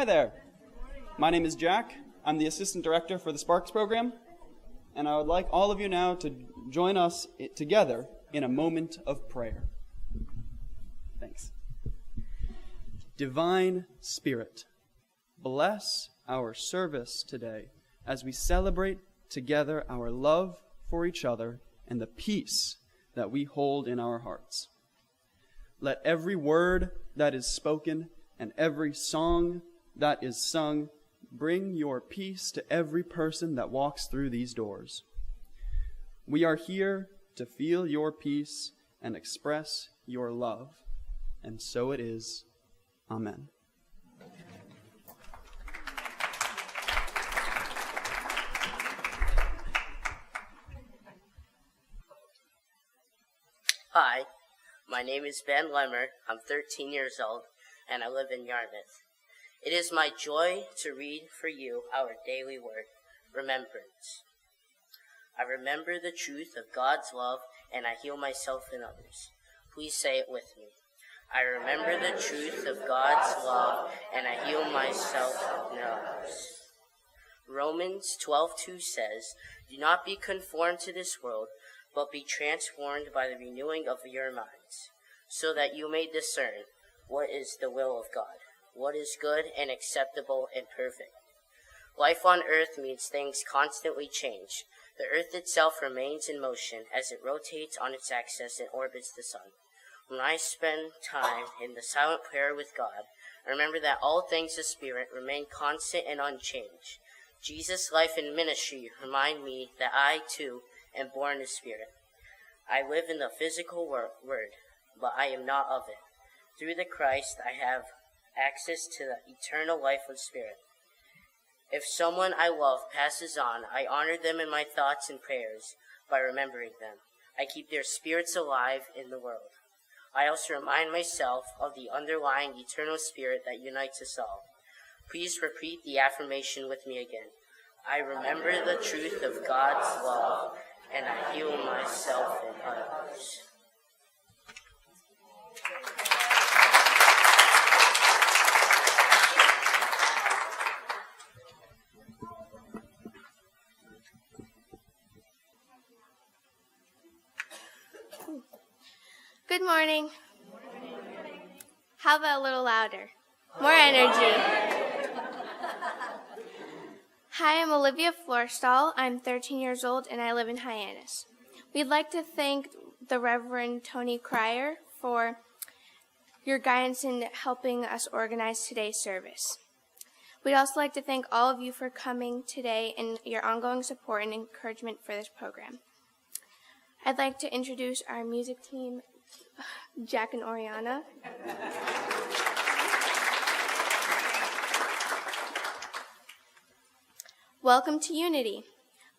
Hi there. My name is Jack. I'm the Assistant Director for the Sparks program, and I would like all of you now to join us together in a moment of prayer. Thanks. Divine Spirit, bless our service today as we celebrate together our love for each other and the peace that we hold in our hearts. Let every word that is spoken and every song that is sung bring your peace to every person that walks through these doors. We are here to feel your peace and express your love. And so it is. Amen. Hi, my name is Ben Lemmer. I'm 13 years old, and I live in Yarmouth. It is my joy to read for you our daily word, remembrance. I remember the truth of God's love, and I heal myself and others. Please say it with me. I remember the truth of God's love, and I heal myself and others. Romans 12:2 says, "Do not be conformed to this world, but be transformed by the renewing of your minds, so that you may discern what is the will of God, what is good and acceptable and perfect." Life on earth means things constantly change. The earth itself remains in motion as it rotates on its axis and orbits the sun. When I spend time in the silent prayer with God, I remember that all things of spirit remain constant and unchanged. Jesus' life and ministry remind me that I, too, am born of spirit. I live in the physical word, but I am not of it. Through the Christ, I have access to the eternal life of spirit. If someone I love passes on, I honor them in my thoughts and prayers by remembering them. I keep their spirits alive in the world. I also remind myself of the underlying eternal spirit that unites us all. Please repeat the affirmation with me again. I remember the truth of God's love, and I heal myself and others. Good morning. How about a little louder? More energy. Hi, I'm Olivia Florstall. I'm 13 years old and I live in Hyannis. We'd like to thank the Reverend Tony Cryer for your guidance in helping us organize today's service. We'd also like to thank all of you for coming today and your ongoing support and encouragement for this program. I'd like to introduce our music team, Jack and Oriana. Welcome to Unity.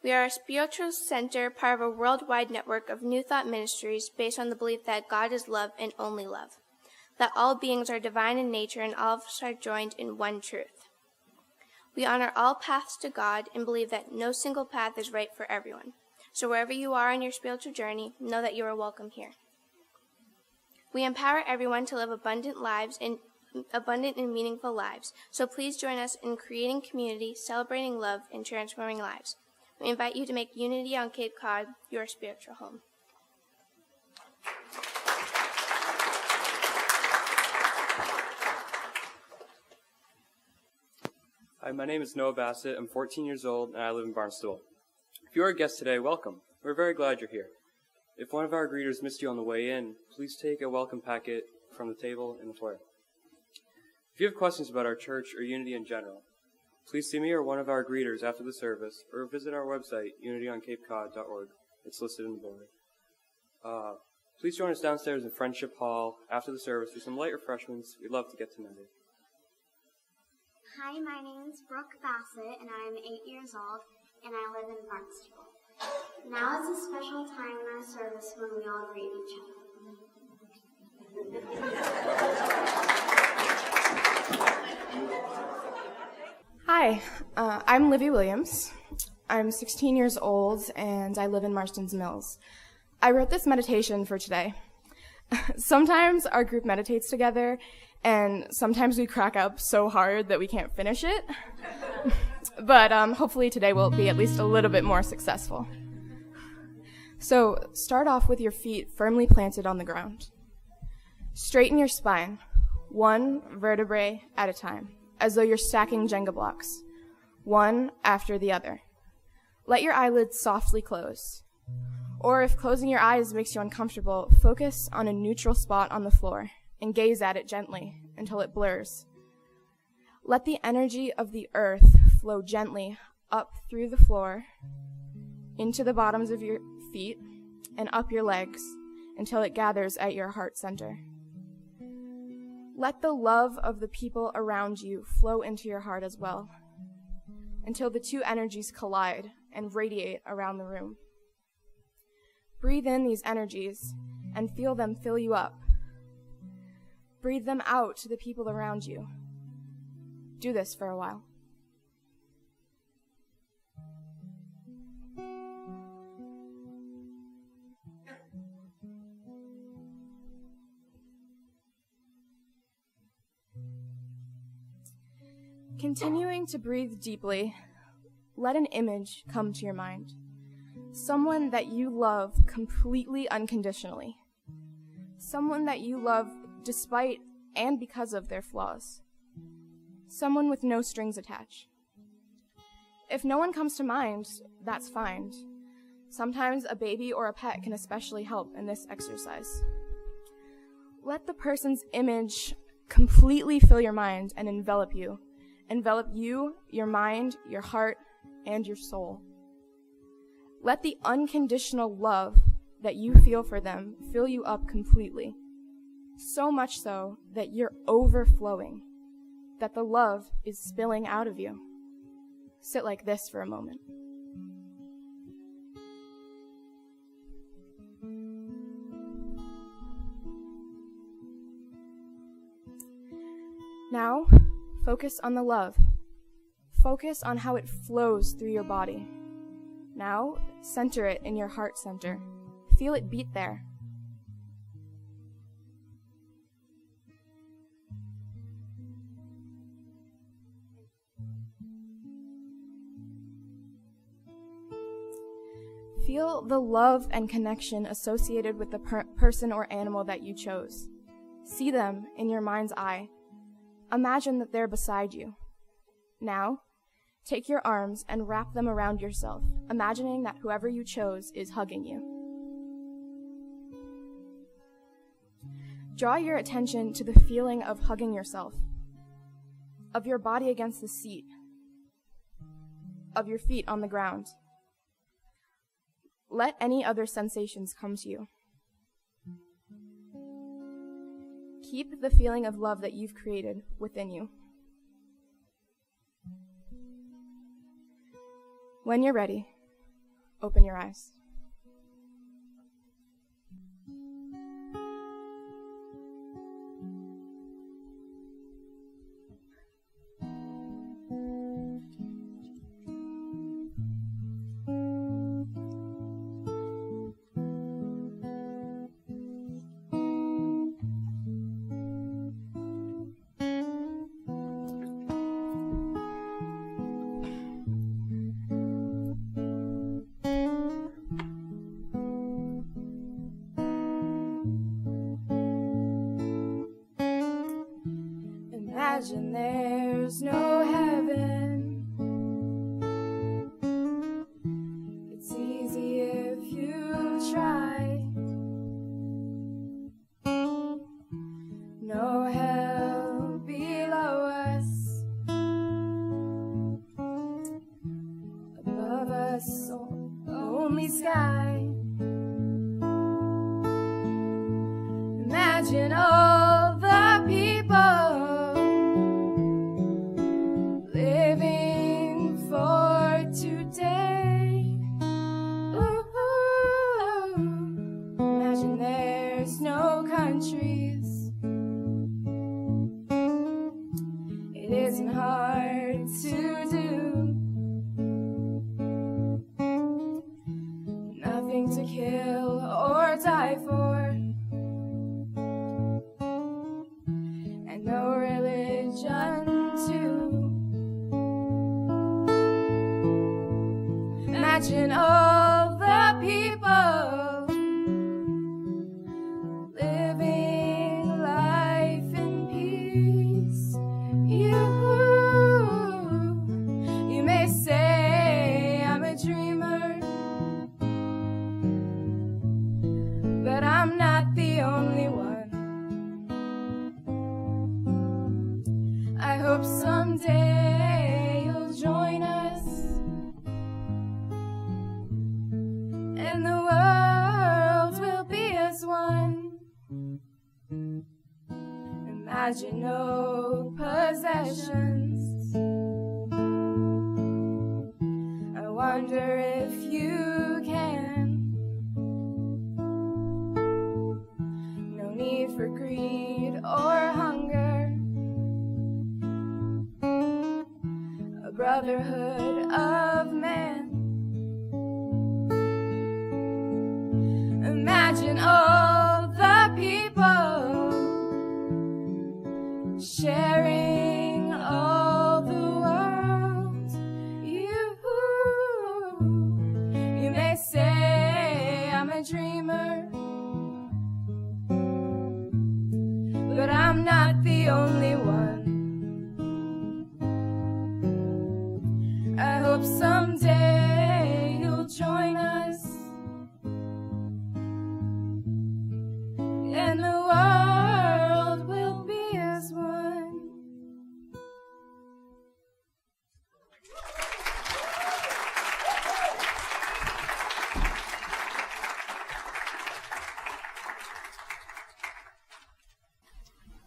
We are a spiritual center, part of a worldwide network of New Thought ministries based on the belief that God is love and only love, that all beings are divine in nature and all of us are joined in one truth. We honor all paths to God and believe that no single path is right for everyone. So wherever you are on your spiritual journey, know that you are welcome here. We empower everyone to live abundant and meaningful lives. So please join us in creating community, celebrating love, and transforming lives. We invite you to make Unity on Cape Cod your spiritual home. Hi, my name is Noah Bassett. I'm 14 years old, and I live in Barnstable. If you are a guest today, welcome. We're very glad you're here. If one of our greeters missed you on the way in, please take a welcome packet from the table in the foyer. If you have questions about our church or Unity in general, please see me or one of our greeters after the service, or visit our website, unityOnCapeCod.org. It's listed in the bulletin. Please join us downstairs in Friendship Hall after the service for some light refreshments. We'd love to get to know you. Hi, my name is Brooke Bassett, and I'm 8 years old, and I live in Barnstable. Now is a special time in our service when we all greet each other. Hi, I'm Livy Williams. I'm 16 years old, and I live in Marston's Mills. I wrote this meditation for today. Sometimes our group meditates together, and sometimes we crack up so hard that we can't finish it. But hopefully today will be at least a little bit more successful. So start off with your feet firmly planted on the ground. Straighten your spine, one vertebrae at a time, as though you're stacking Jenga blocks, one after the other. Let your eyelids softly close. Or if closing your eyes makes you uncomfortable, focus on a neutral spot on the floor and gaze at it gently until it blurs. Let the energy of the earth flow gently up through the floor, into the bottoms of your feet, and up your legs until it gathers at your heart center. Let the love of the people around you flow into your heart as well, until the two energies collide and radiate around the room. Breathe in these energies and feel them fill you up. Breathe them out to the people around you. Do this for a while. Continuing to breathe deeply, let an image come to your mind. Someone that you love completely unconditionally. Someone that you love despite and because of their flaws. Someone with no strings attached. If no one comes to mind, that's fine. Sometimes a baby or a pet can especially help in this exercise. Let the person's image completely fill your mind and envelop you. Envelop you, your mind, your heart, and your soul. Let the unconditional love that you feel for them fill you up completely. So much so that you're overflowing, that the love is spilling out of you. Sit like this for a moment. Now, focus on the love. Focus on how it flows through your body. Now, center it in your heart center. Feel it beat there. Feel the love and connection associated with the person or animal that you chose. See them in your mind's eye. Imagine that they're beside you. Now, take your arms and wrap them around yourself, imagining that whoever you chose is hugging you. Draw your attention to the feeling of hugging yourself, of your body against the seat, of your feet on the ground. Let any other sensations come to you. Keep the feeling of love that you've created within you. When you're ready, open your eyes. Imagine there's no heaven. It's easy if you try. No hell below us. Above us, only sky. Imagine all the people countries. It isn't hard to do. Nothing to kill or die for. Imagine all the people living life in peace. You may say I'm a dreamer, but I'm not the only one. I hope someday you'll join us, and the world will be as one. Imagine no possessions. I wonder if you can. No need for greed or hunger. A brotherhood of man. Imagine all the people sharing all the world. You may say I'm a dreamer, but I'm not the only one. I hope someday you'll join us, and the world will be as one.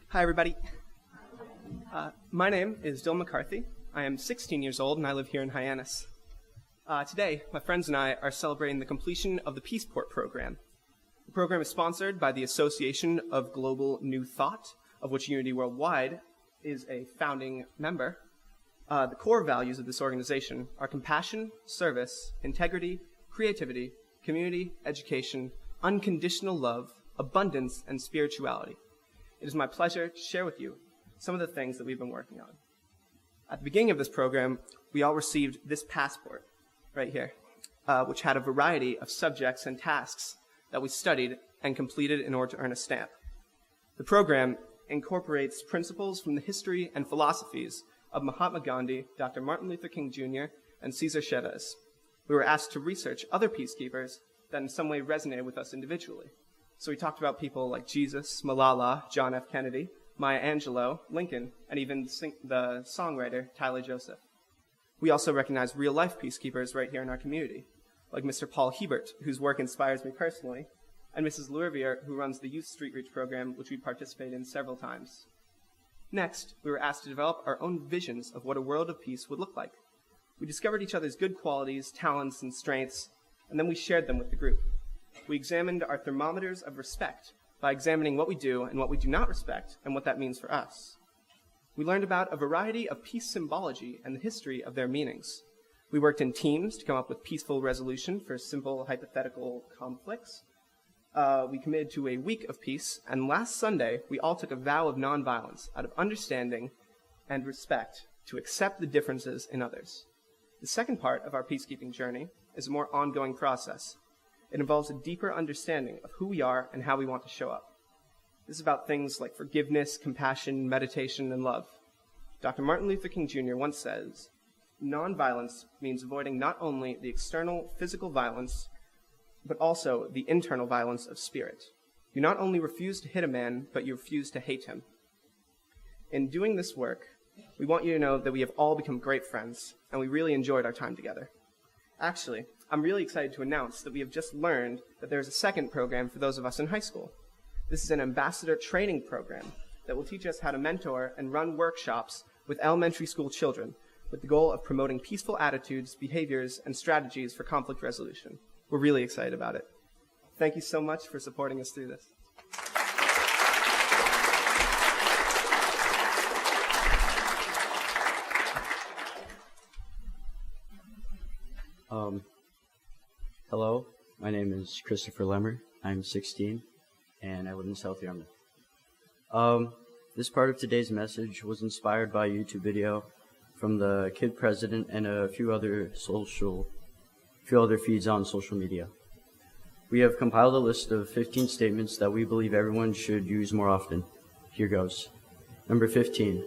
Hi, everybody. My name is Dylan McCarthy. I am 16 years old, and I live here in Hyannis. Today, my friends and I are celebrating the completion of the Peaceport program. The program is sponsored by the Association of Global New Thought, of which Unity Worldwide is a founding member. The core values of this organization are compassion, service, integrity, creativity, community, education, unconditional love, abundance, and spirituality. It is my pleasure to share with you some of the things that we've been working on. At the beginning of this program, we all received this passport right here, which had a variety of subjects and tasks that we studied and completed in order to earn a stamp. The program incorporates principles from the history and philosophies of Mahatma Gandhi, Dr. Martin Luther King Jr., and Cesar Chavez. We were asked to research other peacekeepers that in some way resonated with us individually. So we talked about people like Jesus, Malala, John F. Kennedy, Maya Angelou, Lincoln, and even the songwriter Tyler Joseph. We also recognize real-life peacekeepers right here in our community, like Mr. Paul Hebert, whose work inspires me personally, and Mrs. Lourivier, who runs the Youth Street Reach program, which we participate in several times. Next, we were asked to develop our own visions of what a world of peace would look like. We discovered each other's good qualities, talents, and strengths, and then we shared them with the group. We examined our thermometers of respect by examining what we do and what we do not respect and what that means for us. We learned about a variety of peace symbology and the history of their meanings. We worked in teams to come up with peaceful resolution for simple hypothetical conflicts. We committed to a week of peace, and last Sunday, we all took a vow of nonviolence out of understanding and respect to accept the differences in others. The second part of our peacekeeping journey is a more ongoing process. It involves a deeper understanding of who we are and how we want to show up. This is about things like forgiveness, compassion, meditation, and love. Dr. Martin Luther King Jr. once says, "Nonviolence means avoiding not only the external physical violence, but also the internal violence of spirit. You not only refuse to hit a man, but you refuse to hate him." In doing this work, we want you to know that we have all become great friends, and we really enjoyed our time together. Actually, I'm really excited to announce that we have just learned that there is a second program for those of us in high school. This is an ambassador training program that will teach us how to mentor and run workshops with elementary school children with the goal of promoting peaceful attitudes, behaviors, and strategies for conflict resolution. We're really excited about it. Thank you so much for supporting us through this. Hello, my name is Christopher Lemmer. I'm 16, and I live in South Yarmouth. This part of today's message was inspired by a YouTube video from the Kid President and a few other social fill their feeds on social media. We have compiled a list of 15 statements that we believe everyone should use more often. Here goes. Number 15,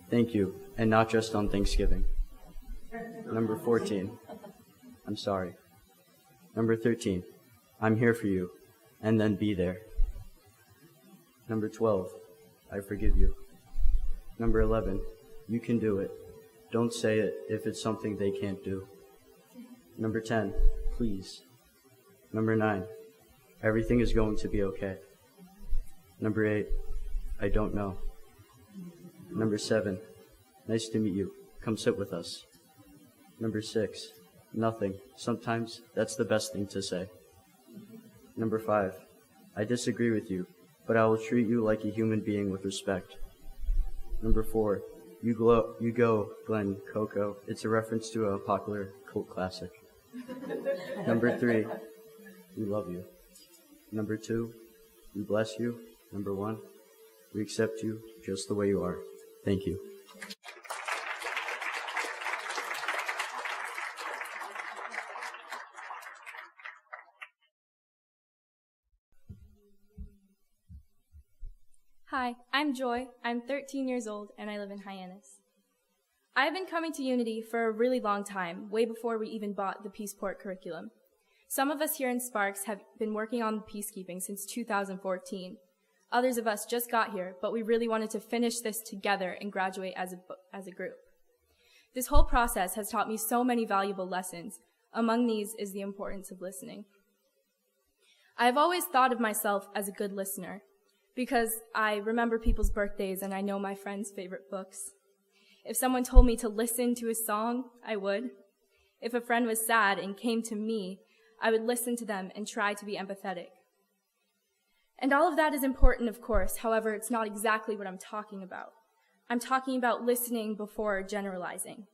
thank you, and not just on Thanksgiving. Number 14, I'm sorry. Number 13, I'm here for you, and then be there. Number 12, I forgive you. Number 11, you can do it. Don't say it if it's something they can't do. Number 10, please. Number 9, everything is going to be okay. Number 8, I don't know. Number 7, nice to meet you. Come sit with us. Number 6, nothing. Sometimes that's the best thing to say. Number 5, I disagree with you, but I will treat you like a human being with respect. Number 4, you go, Glenn Coco. It's a reference to a popular cult classic. Number 3, we love you. Number 2, we bless you. Number 1, we accept you just the way you are. Thank you. Hi, I'm Joy. I'm 13 years old, and I live in Hyannis. I've been coming to Unity for a really long time, way before we even bought the Peaceport curriculum. Some of us here in Sparks have been working on peacekeeping since 2014. Others of us just got here, but we really wanted to finish this together and graduate as a group. This whole process has taught me so many valuable lessons. Among these is the importance of listening. I've always thought of myself as a good listener, because I remember people's birthdays and I know my friends' favorite books. If someone told me to listen to a song, I would. If a friend was sad and came to me, I would listen to them and try to be empathetic. And all of that is important, of course. However, it's not exactly what I'm talking about. I'm talking about listening before generalizing.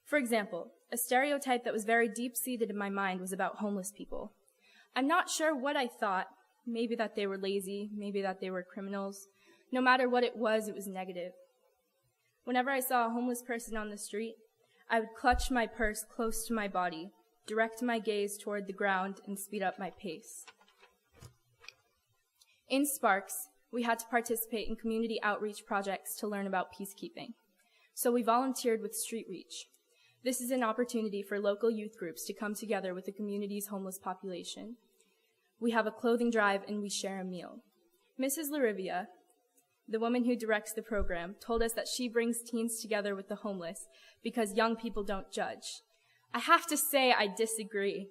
For example, a stereotype that was very deep-seated in my mind was about homeless people. I'm not sure what I thought. Maybe that they were lazy, maybe that they were criminals. No matter what it was negative. Whenever I saw a homeless person on the street, I would clutch my purse close to my body, direct my gaze toward the ground, and speed up my pace. In Sparks, we had to participate in community outreach projects to learn about peacekeeping. So we volunteered with Street Reach. This is an opportunity for local youth groups to come together with the community's homeless population. We have a clothing drive and we share a meal. Mrs. Larivia, the woman who directs the program, told us that she brings teens together with the homeless because young people don't judge. I have to say I disagree,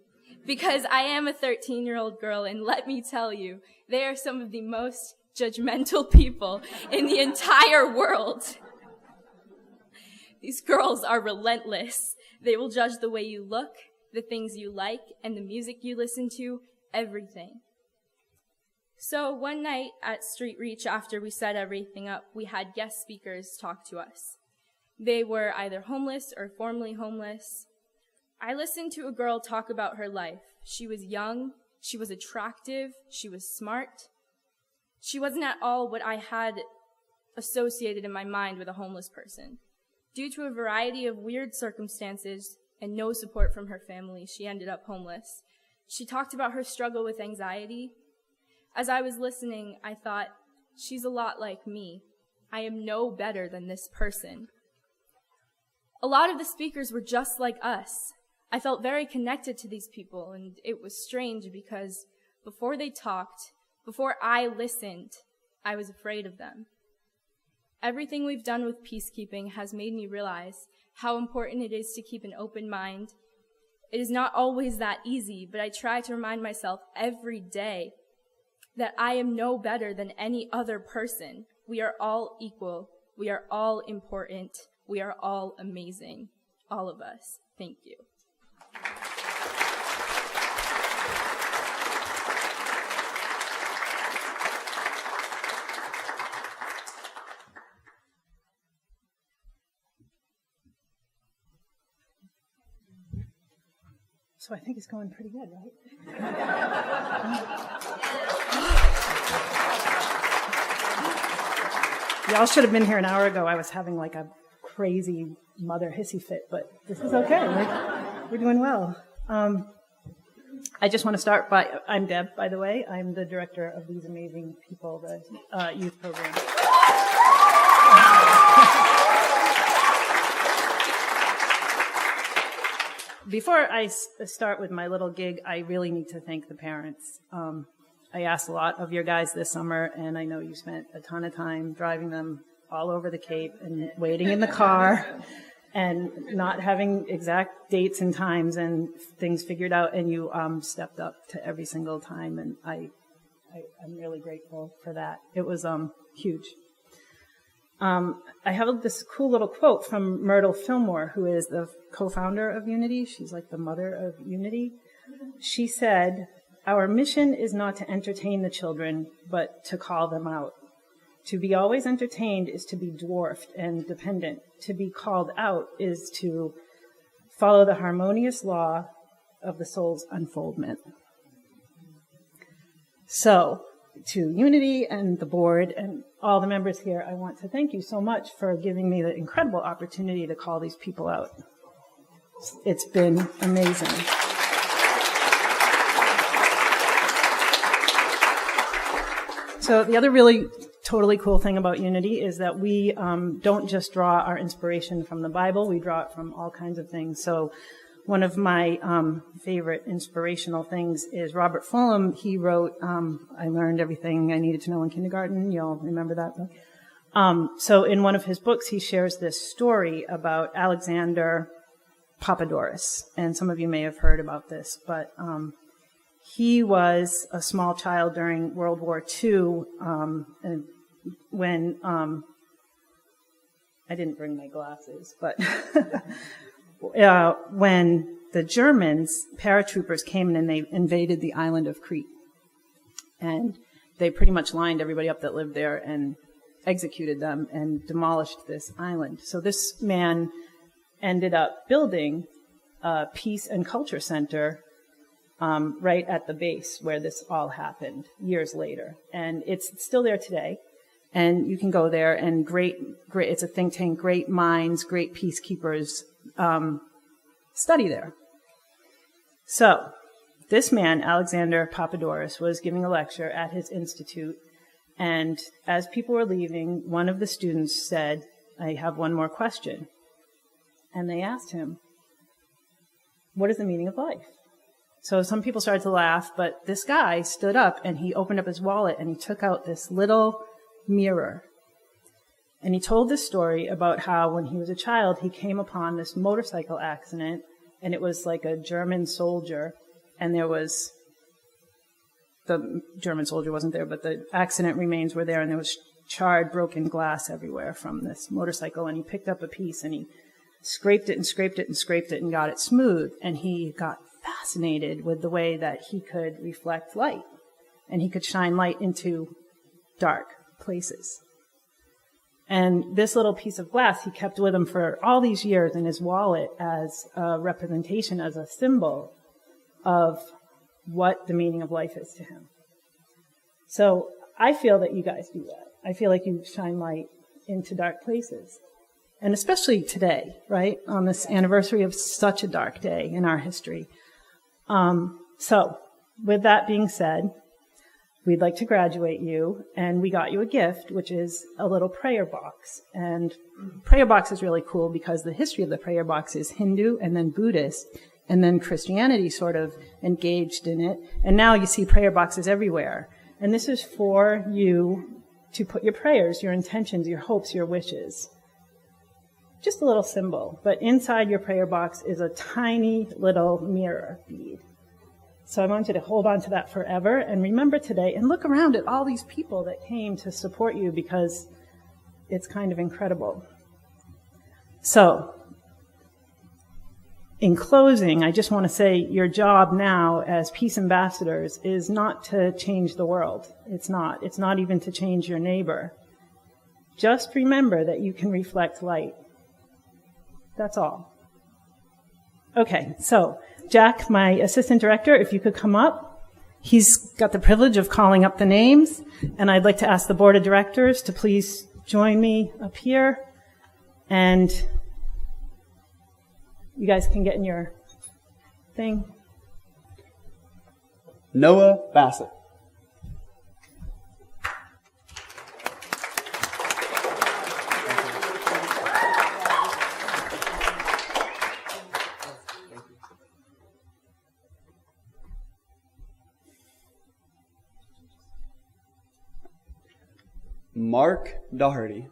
because I am a 13-year-old girl, and let me tell you, they are some of the most judgmental people in the entire world. These girls are relentless. They will judge the way you look, the things you like, and the music you listen to, everything. So one night at Street Reach, after we set everything up, we had guest speakers talk to us. They were either homeless or formerly homeless. I listened to a girl talk about her life. She was young, she was attractive, she was smart. She wasn't at all what I had associated in my mind with a homeless person. Due to a variety of weird circumstances and no support from her family, she ended up homeless. She talked about her struggle with anxiety. As I was listening, I thought, she's a lot like me. I am no better than this person. A lot of the speakers were just like us. I felt very connected to these people, and it was strange because before they talked, before I listened, I was afraid of them. Everything we've done with peacekeeping has made me realize how important it is to keep an open mind. It is not always that easy, but I try to remind myself every day that I am no better than any other person. We are all equal. We are all important. We are all amazing. All of us. Thank you. So I think it's going pretty good, right? Y'all should have been here an hour ago. I was having like a crazy mother hissy fit, but this is okay. We're doing well. I just want to start by, I'm Deb, by the way. I'm the director of these amazing people, the youth program. Before I start with my little gig, I really need to thank the parents. I asked a lot of your guys this summer, and I know you spent a ton of time driving them all over the Cape and waiting in the car and not having exact dates and times and things figured out, and you stepped up to every single time, and I'm really grateful for that. It was huge. I have this cool little quote from Myrtle Fillmore, who is the co-founder of Unity. She's like the mother of Unity. She said, "Our mission is not to entertain the children, but to call them out. To be always entertained is to be dwarfed and dependent. To be called out is to follow the harmonious law of the soul's unfoldment." So, to Unity and the board and all the members here, I want to thank you so much for giving me the incredible opportunity to call these people out. It's been amazing. So the other really totally cool thing about Unity is that we don't just draw our inspiration from the Bible, we draw it from all kinds of things. So one of my favorite inspirational things is Robert Fulghum. He wrote, I Learned Everything I Needed to Know in Kindergarten. Y'all remember that book? So in one of his books, he shares this story about Alexander Papadopoulos. And some of you may have heard about this, but he was a small child during World War II, and when I didn't bring my glasses, but when the Germans, paratroopers, came in and they invaded the island of Crete. And they pretty much lined everybody up that lived there and executed them and demolished this island. So this man ended up building a peace and culture center right at the base where this all happened years later. And it's still there today. And you can go there and it's a think tank, great minds, great peacekeepers study there. So this man, Alexander Papadopoulos, was giving a lecture at his institute. And as people were leaving, one of the students said, "I have one more question." And they asked him, "What is the meaning of life?" So some people started to laugh, but this guy stood up and he opened up his wallet and he took out this little mirror. And he told this story about how when he was a child, he came upon this motorcycle accident, and it was like a German soldier, and the German soldier wasn't there, but the accident remains were there, and there was charred, broken glass everywhere from this motorcycle, and he picked up a piece and he scraped it and scraped it and scraped it and got it smooth, and he got fascinated with the way that he could reflect light, and he could shine light into dark places. And this little piece of glass he kept with him for all these years in his wallet as a representation, as a symbol of what the meaning of life is to him. So I feel that you guys do that. I feel like you shine light into dark places. And especially today, right, on this anniversary of such a dark day in our history. So with that being said, we'd like to graduate you, and we got you a gift, which is a little prayer box. And prayer box is really cool because the history of the prayer box is Hindu and then Buddhist, and then Christianity sort of engaged in it. And now you see prayer boxes everywhere. And this is for you to put your prayers, your intentions, your hopes, your wishes. Just a little symbol. But inside your prayer box is a tiny little mirror bead. So I want you to hold on to that forever and remember today and look around at all these people that came to support you because it's kind of incredible. So, in closing, I just want to say your job now as peace ambassadors is not to change the world. It's not. It's not even to change your neighbor. Just remember that you can reflect light. That's all. Okay, so Jack, my assistant director, if you could come up. He's got the privilege of calling up the names, and I'd like to ask the board of directors to please join me up here. And you guys can get in your thing. Noah Bassett. Mark Doherty.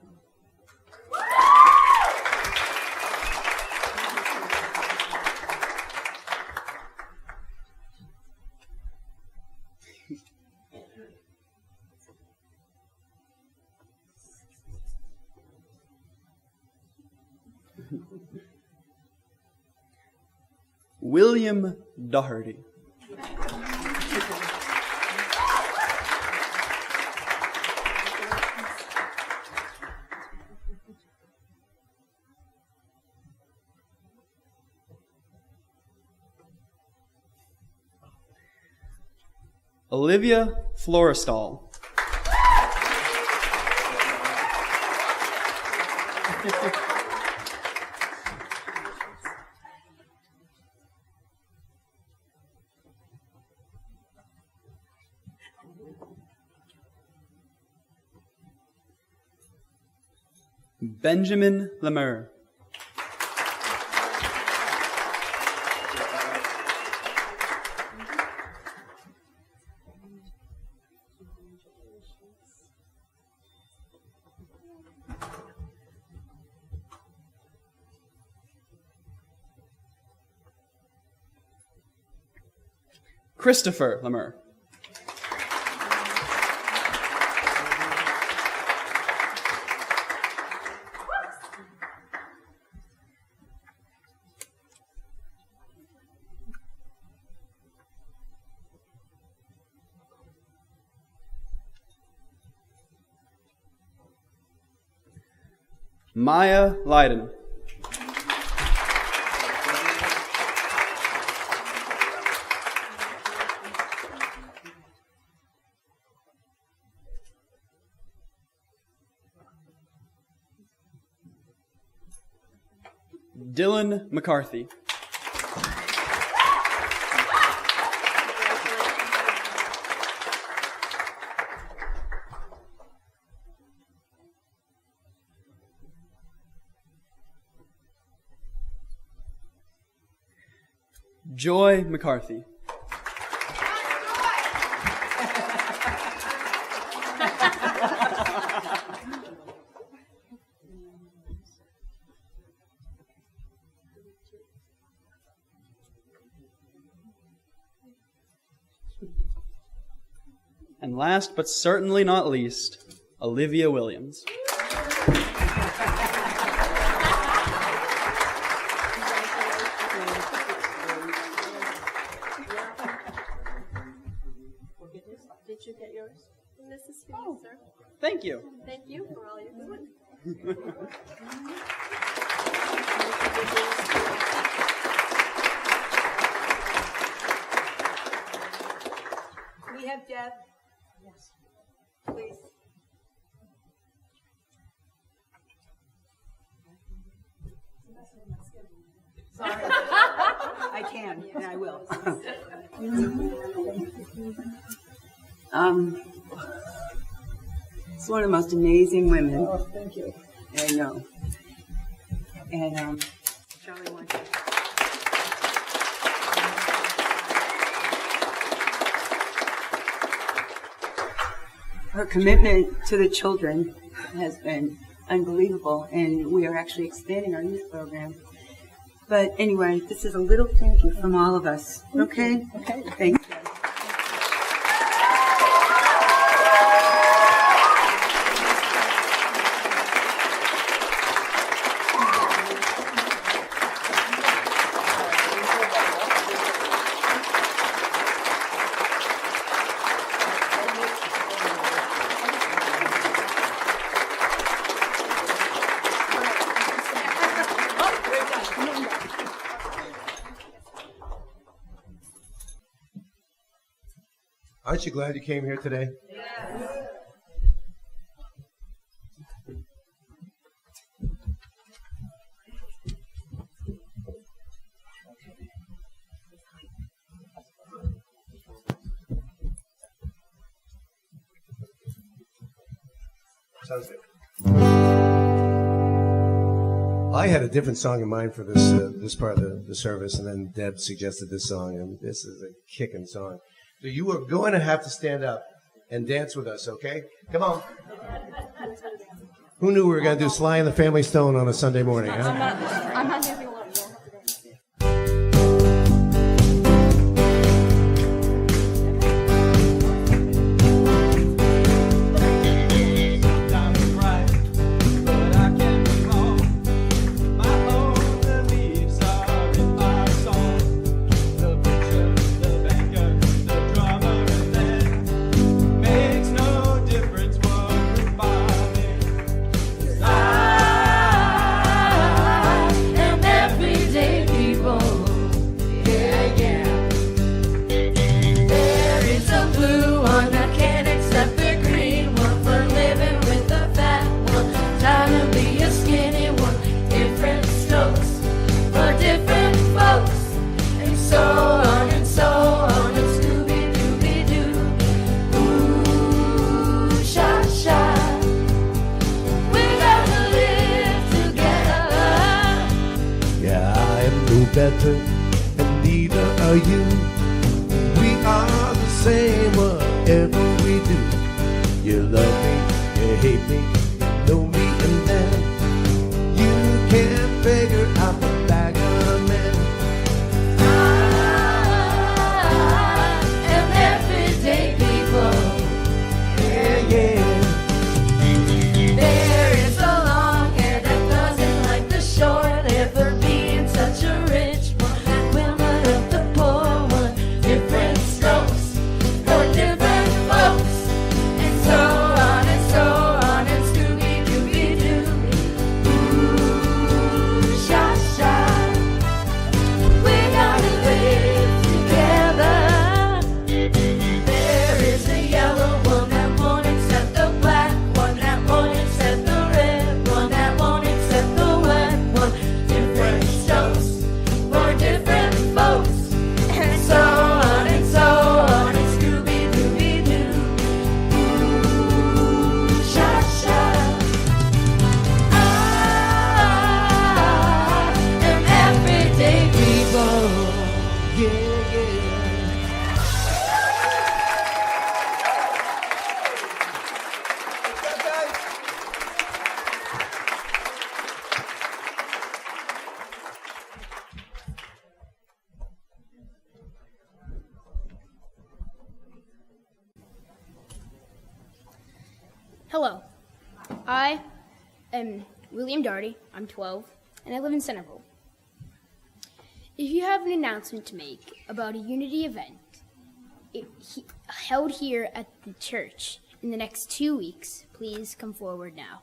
William Doherty. Olivia Florestal. Benjamin Lemur. Christopher Lemur. Maya Leiden. Dylan McCarthy. Joy McCarthy. And last but certainly not least, Olivia Williams. Did you get yours? This is for you, sir. Thank you. Thank you for all you're doing. We have Deb. Yes. Please. Sorry. I can, and I will. It's one of the most amazing women. Oh, thank you. I know. And Charlie wants to. Her commitment to the children has been unbelievable, and we are actually expanding our youth program. But anyway, this is a little thank you from all of us. Okay? Okay. Thanks. Aren't you glad you came here today? Yes. Sounds good. I had a different song in mind for this part of the service, and then Deb suggested this song, and this is a kicking song. So you are going to have to stand up and dance with us, okay? Come on. Who knew we were going to do Sly and the Family Stone on a Sunday morning, huh? I'm not dancing alone. Better, and neither are you. We are the same, whatever we do. You love me, you hate me, you know me, and then you can't figure out the bag of men. I am everyday people. Yeah, yeah. There is a long hair that doesn't like the short, never being such a rich one, women of the poor one, different strokes for different folks, and so on and so on, and Scooby-Dooby-Doo, ooh, sha-sha, we gotta live together. There is a yellow one that won't accept the black one, that won't accept the red one, that won't accept the white one, different strokes for different folks, and so on and so on, and Scooby-Dooby-Doo, ooh, sha-sha. I am everyday people. Yeah, yeah. Hello, I am William Darty. I'm 12, and I live in Centerville. If you have an announcement to make about a Unity event held here at the church in the next 2 weeks, please come forward now.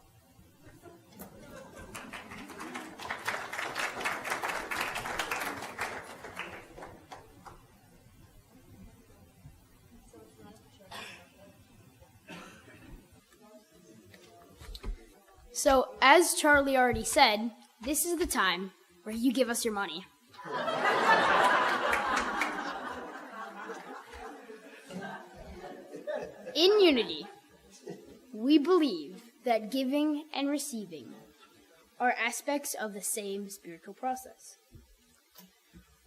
So, as Charlie already said, this is the time where you give us your money. In Unity, we believe that giving and receiving are aspects of the same spiritual process.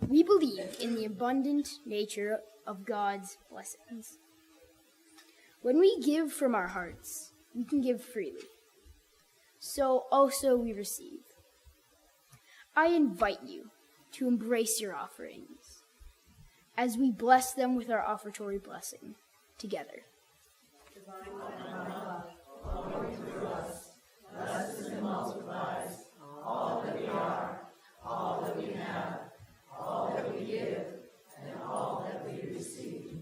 We believe in the abundant nature of God's blessings. When we give from our hearts, we can give freely. So also we receive. I invite you to embrace your offerings as we bless them with our offertory blessing together. Blesses and multiplies all that we are, all that we have, all that we give, and all that we receive.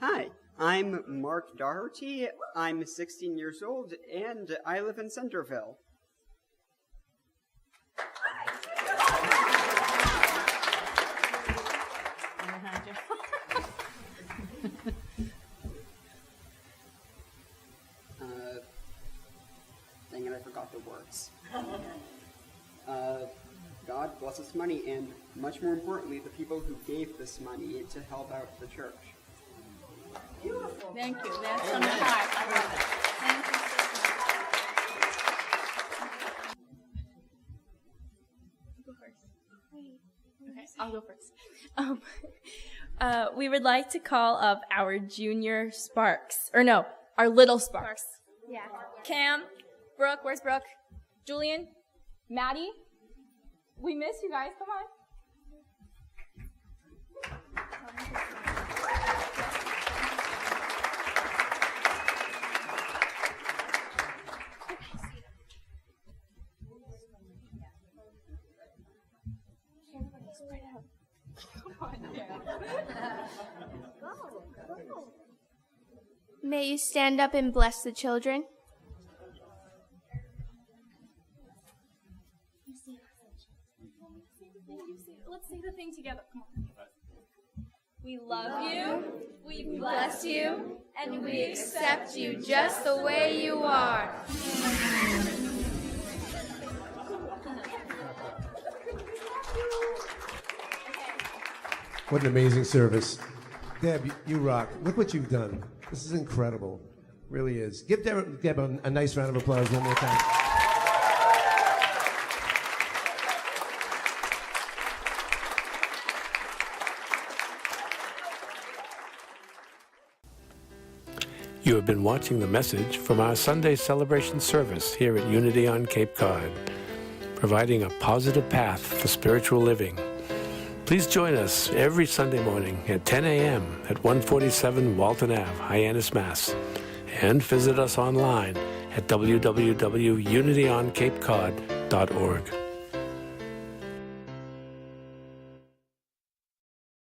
Hi, I'm Mark Doherty. I'm 16 years old, and I live in Centerville. Dang it, I forgot the words. God blesses money, and much more importantly, the people who gave this money to help out the church. Beautiful. Thank you. That's from the heart. I love it. Thank you. Go first. Okay, I'll go first. We would like to call up our junior Sparks. Or no, our little Sparks. Yeah. Cam, Brooke, where's Brooke? Julian, Maddie. We miss you guys. Come on. May you stand up and bless the children. Let's say the thing together. Come on. We love you, we bless you, and we accept you just the way you are. What an amazing service. Deb, you rock. Look what you've done. This is incredible. Really is. Give Deb a nice round of applause one more time. You have been watching the message from our Sunday celebration service here at Unity on Cape Cod, providing a positive path for spiritual living. Please join us every Sunday morning at 10 a.m. at 147 Walton Ave, Hyannis, Mass. And visit us online at www.unityoncapecod.org.